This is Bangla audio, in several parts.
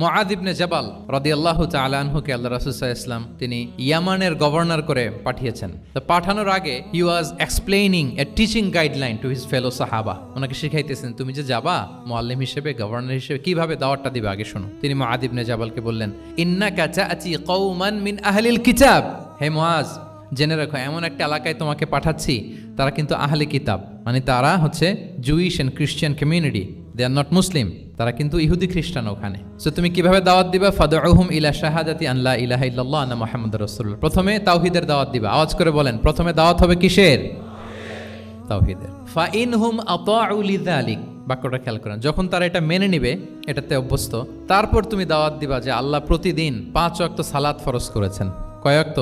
মুআয ইবনে জাবাল রাদিয়াল্লাহু তাআলা আনহুকে আল্লাহ রাসূল সাল্লাল্লাহু আলাইহি ওয়াসাল্লাম তিনি ইয়ামানের গভর্নর করে পাঠিয়েছেন। তো পাঠানোর আগে he was explaining a teaching guideline to his fellow সাহাবা। ওনাকে শিখাইতেছেন তুমি যে যাবা মুআল্লিম হিসেবে, গভর্নর হিসেবে কিভাবে দাওয়াতটা দিবে আগে শোনো। তিনি মুআয ইবনে জাবালকে বললেন, ইন্নাকা তা'তি কওমান মিন আহলিল কিতাব। হে মুআয, জেনে রাখো এমন একটা এলাকায় তোমাকে পাঠাচ্ছি, তারা কিন্তু আহলে কিতাব, মানে তারা হচ্ছে Jewish and Christian community, they are not Muslim, তারা কিন্তু ইহুদি খ্রিস্টান ওখানে। সো তুমি কিভাবে দাওয়াত দিবা? ফাদউহুম ইলা শাহাদাতি আন লা ইলাহা ইল্লাল্লাহ আন্না মুহাম্মাদুর রাসূলুল্লাহ। প্রথমে তাওহীদের দাওয়াত দিবা। আওয়াজ করে বলেন, প্রথমে দাওয়াত হবে কিসের? তাওহীদের। ফাইনহুম আতাউ লিযালিক, বাক্যটা খেয়াল করেন, যখন তারা এটা মেনে নিবে, এটাতে অভ্যস্ত, তারপর তুমি দাওয়াত দিবা যে আল্লাহ প্রতিদিন 5 ওয়াক্ত সালাত ফরজ করেছেন। কয় ওয়াক্ত?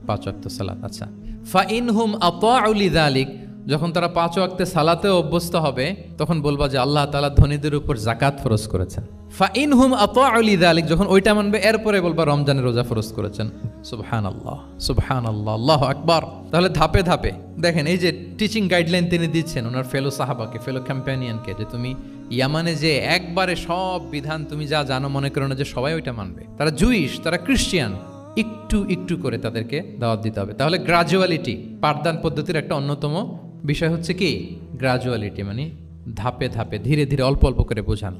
5 ওয়াক্ত সালাত। আচ্ছা, ফাইনহুম আতাউ লিযালিক, যখন তারা 5 ওয়াক্তে সালাতেও অভ্যস্ত হবে, তখন বলবা যে আল্লাহ তাআলা ধনীদের উপর যাকাত ফরজ করেছেন। ফাইনহুম আতাউ লিযালিক, যখন ওইটা মানবে, এরপরে বলবা রমজানের রোজা ফরজ করেছেন। সুবহানাল্লাহ, সুবহানাল্লাহ, আল্লাহু আকবার। তাহলে ধাপে ধাপে দেখেন, এই যে টিচিং গাইডলাইন তিনি দিচ্ছেন ওনার ফেলো সাহাবাকে, ফেলো কম্প্যানিয়নকে, যে তুমি ইয়ামানে যে একবারে সব বিধান তুমি যা জানো, মনে করো না যে সবাই ওইটা মানবে। তারা জুইশ, তারা ক্রিশ্চিয়ান, একটু একটু করে তাদেরকে দাওয়াত দিতে হবে। তাহলে গ্রাজুয়ালিটি, পাঠদান পদ্ধতির একটা অন্যতম বিষয় হচ্ছে কি গ্রাজুয়ালিটি, মানে ধাপে ধাপে ধীরে ধীরে অল্প অল্প করে বোঝানো।